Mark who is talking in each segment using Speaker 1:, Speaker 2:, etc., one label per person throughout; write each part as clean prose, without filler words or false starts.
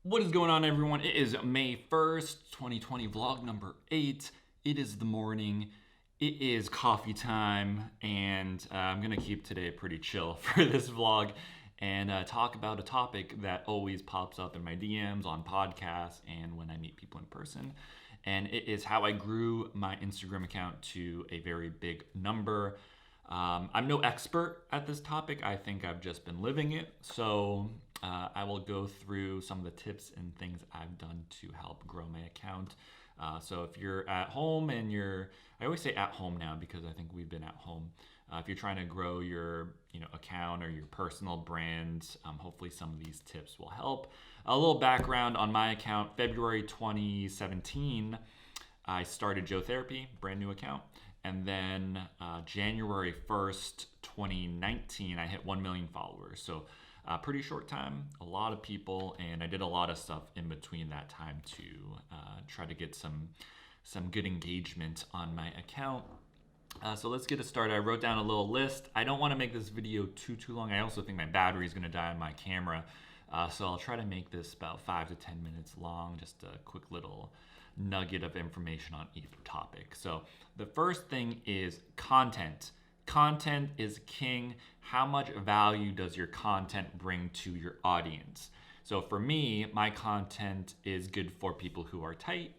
Speaker 1: What is going on, everyone? It is May 1st, 2020, vlog number 8. It is the morning. It is coffee time, and I'm going to keep today pretty chill for this vlog and talk about a topic that always pops up in my DMs, on podcasts, and when I meet people in person. And it is how I grew my Instagram account to a very big number. I'm no expert at this topic. I think I've just been living it. So I will go through some of the tips and things I've done to help grow my account. So if you're at home and I always say at home now because I think we've been at home. If you're trying to grow your account or your personal brand, hopefully some of these tips will help. A little background on my account: February 2017, I started Joetherapy, brand new account. And then January 1st, 2019, I hit 1 million followers. So pretty short time, a lot of people, and I did a lot of stuff in between that time to try to get some good engagement on my account. So let's get it started. I wrote down a little list. I don't want to make this video too long. I also think my battery is going to die on my camera. So I'll try to make this about 5 to 10 minutes long, just a quick little nugget of information on each topic. So the first thing is content. Content is king. How much value does your content bring to your audience? So for me, my content is good for people who are tight,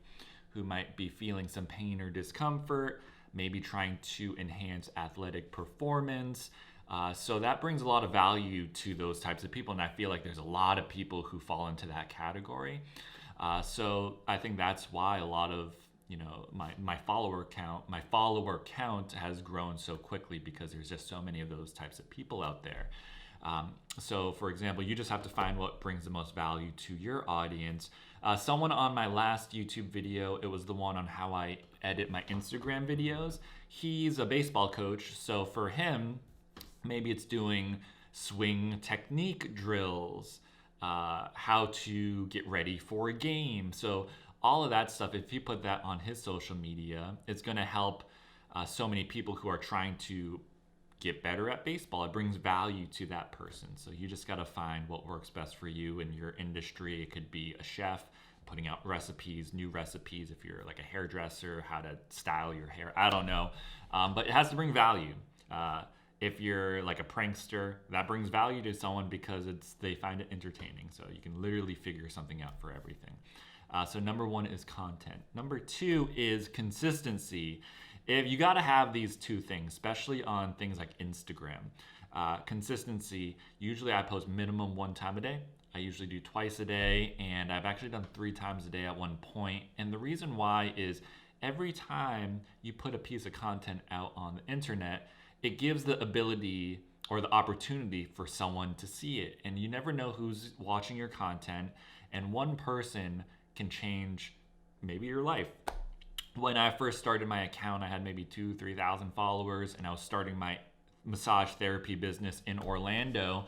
Speaker 1: who might be feeling some pain or discomfort, maybe trying to enhance athletic performance. So that brings a lot of value to those types of people, and I feel like there's a lot of people who fall into that category. So I think that's why a lot of my follower count has grown so quickly, because there's just so many of those types of people out there. So for example, you just have to find what brings the most value to your audience. Someone on my last YouTube video, it was the one on how I edit my Instagram videos. He's a baseball coach, so for him, maybe it's doing swing technique drills, how to get ready for a game. So all of that stuff, if you put that on his social media, it's going to help so many people who are trying to get better at baseball. It brings value to that person. So you just got to find what works best for you in your industry. It could be a chef putting out recipes, new recipes. If you're like a hairdresser, how to style your hair, I don't know. But it has to bring value. If you're like a prankster, that brings value to someone because they find it entertaining. So you can literally figure something out for everything. So number one is content. Number two is consistency. If you got to have these two things, especially on things like Instagram. Consistency, usually I post minimum 1 time a day. I usually do twice a day, and I've actually done 3 times a day at one point. And the reason why is every time you put a piece of content out on the internet, it gives the ability or the opportunity for someone to see it. And you never know who's watching your content, and one person can change maybe your life. When I first started my account, I had maybe 2,000-3,000 followers, and I was starting my massage therapy business in Orlando.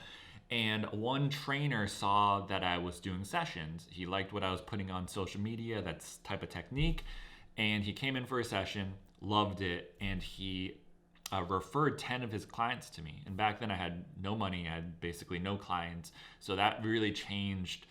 Speaker 1: And one trainer saw that I was doing sessions. He liked what I was putting on social media, that type of technique. And he came in for a session, loved it, and he referred 10 of his clients to me. And back then I had no money, I had basically no clients. So that really changed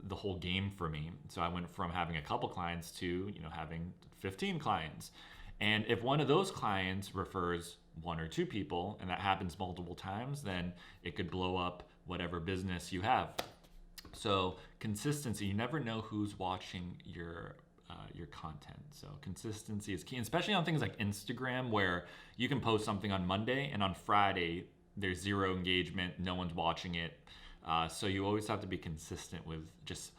Speaker 1: the whole game for me. So I went from having a couple clients to having 15 clients. And if one of those clients refers 1 or 2 people, and that happens multiple times, then it could blow up whatever business you have. So consistency, you never know who's watching your content. So consistency is key, especially on things like Instagram, where you can post something on Monday and on Friday there's 0 engagement, no one's watching it. So you always have to be consistent with just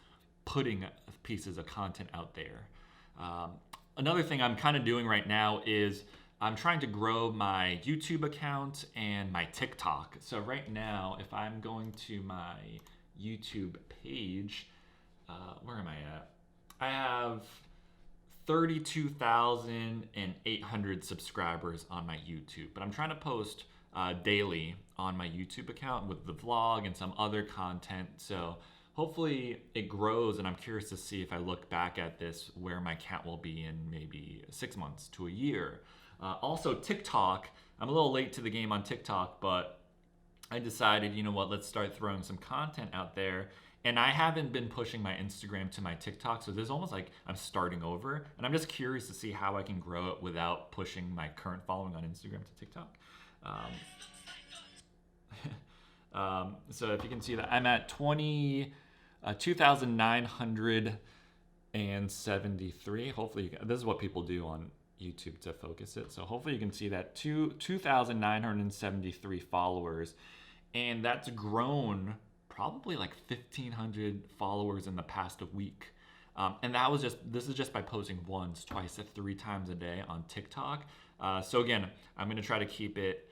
Speaker 1: putting pieces of content out there. Another thing I'm kind of doing right now is I'm trying to grow my YouTube account and my TikTok. So right now, if I'm going to my YouTube page, where am I at? I have 32,800 subscribers on my YouTube, but I'm trying to post daily on my YouTube account with the vlog and some other content. So hopefully it grows, and I'm curious to see if I look back at this where my account will be in maybe 6 months to a year. Also TikTok, I'm a little late to the game on TikTok, but I decided, let's start throwing some content out there. And I haven't been pushing my Instagram to my TikTok, so there's almost like I'm starting over. And I'm just curious to see how I can grow it without pushing my current following on Instagram to TikTok. Um, so if you can see that, I'm at 2,973. Hopefully, this is what people do on YouTube to focus it. So hopefully you can see that 2,973 followers, and that's grown probably like 1,500 followers in the past week. And this is just by posting once, twice, 3 times a day on TikTok. So again, I'm going to try to keep it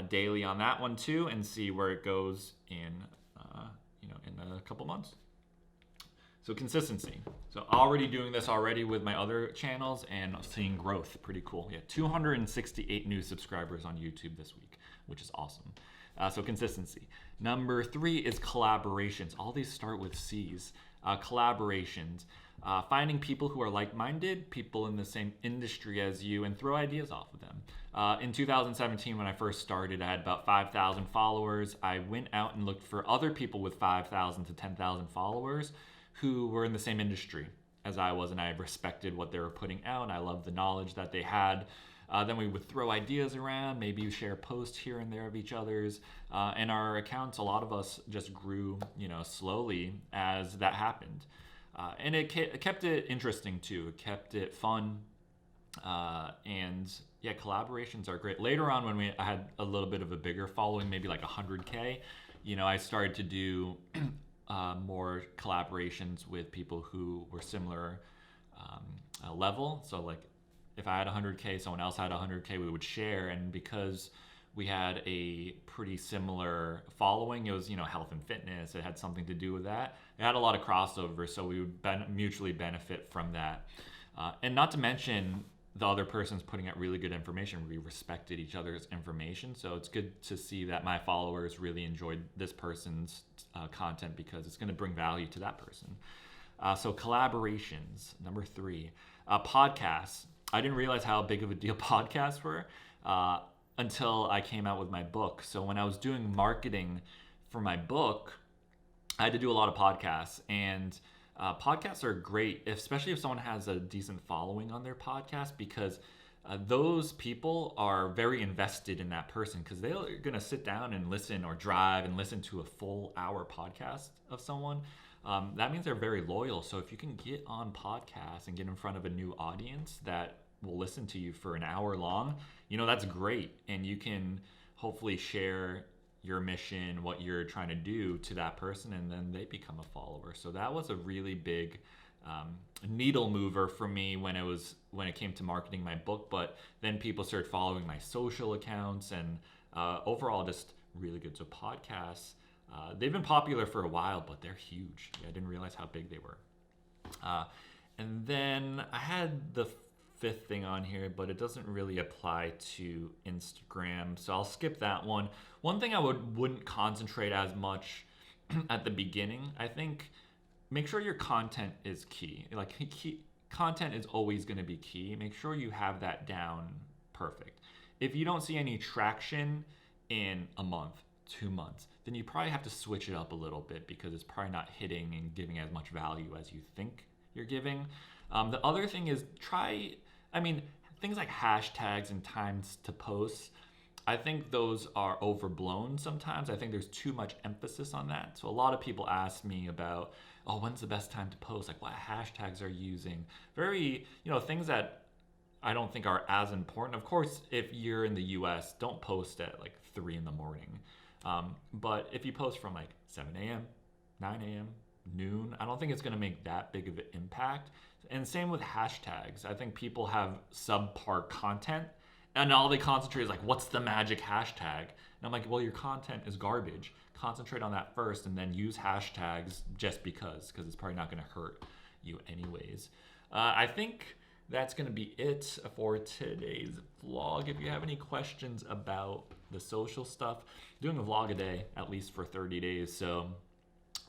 Speaker 1: daily on that one too, and see where it goes in a couple months. So consistency. So already doing this already with my other channels and seeing growth. Pretty cool. Yeah, 268 new subscribers on YouTube this week, which is awesome. So consistency. Number 3 is collaborations. All these start with C's. Collaborations. Finding people who are like-minded, people in the same industry as you, and throw ideas off of them. In 2017, when I first started, I had about 5,000 followers. I went out and looked for other people with 5,000 to 10,000 followers who were in the same industry as I was, and I respected what they were putting out. I loved the knowledge that they had. Then we would throw ideas around, maybe share posts here and there of each other's. And our accounts, a lot of us just grew, slowly as that happened. And it kept it interesting too. It kept it fun. And yeah, collaborations are great. Later on, when I had a little bit of a bigger following, maybe like 100K, I started to do more collaborations with people who were similar level. So like if I had 100K, someone else had 100K, we would share. And because we had a pretty similar following, it was, health and fitness. It had something to do with that. It had a lot of crossover, so we would mutually benefit from that. And not to mention, the other person's putting out really good information. We respected each other's information. So it's good to see that my followers really enjoyed this person's content, because it's going to bring value to that person. So collaborations, number 3. Podcasts. I didn't realize how big of a deal podcasts were until I came out with my book. So when I was doing marketing for my book, I had to do a lot of podcasts, and podcasts are great, especially if someone has a decent following on their podcast, because those people are very invested in that person, because they're going to sit down and listen, or drive and listen to a full hour podcast of someone. That means they're very loyal. So if you can get on podcasts and get in front of a new audience that will listen to you for an hour long, that's great. And you can hopefully share your mission, what you're trying to do, to that person, and then they become a follower. So that was a really big needle mover for me when it came to marketing my book. But then people started following my social accounts, and overall just really good. So podcasts, they've been popular for a while, but they're huge. I didn't realize how big they were. And then I had the 5th thing on here, but it doesn't really apply to Instagram, so I'll skip that one. One thing I wouldn't concentrate as much at the beginning. I think make sure your content is key. Content is always going to be key. Make sure you have that down perfect. If you don't see any traction in a month, 2 months, then you probably have to switch it up a little bit, because it's probably not hitting and giving as much value as you think you're giving. The other thing is things like hashtags and times to post, I think those are overblown sometimes. I think there's too much emphasis on that. So a lot of people ask me about, when's the best time to post? Like, what hashtags are you using? Very, things that I don't think are as important. Of course, if you're in the US, don't post at like 3 in the morning. But if you post from like 7 a.m., 9 a.m., noon, I don't think it's going to make that big of an impact. And same with hashtags. I think people have subpar content, and all they concentrate is like, what's the magic hashtag? And I'm like, well, your content is garbage. Concentrate on that first, and then use hashtags just because it's probably not going to hurt you anyways. I think that's going to be it for today's vlog. If you have any questions about the social stuff, doing a vlog a day, at least for 30 days. So,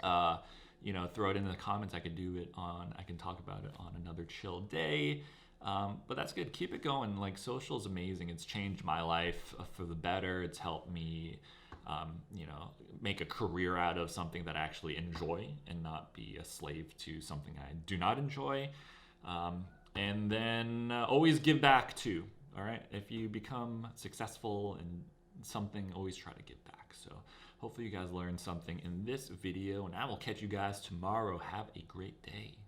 Speaker 1: throw it in the comments. I can talk about it on another chill day. But that's good. Keep it going. Like, social is amazing. It's changed my life for the better. It's helped me you know, make a career out of something that I actually enjoy and not be a slave to something I do not enjoy. And then always give back too. All right. If you become successful in something, always try to give back. So hopefully you guys learned something in this video, and I will catch you guys tomorrow. Have a great day.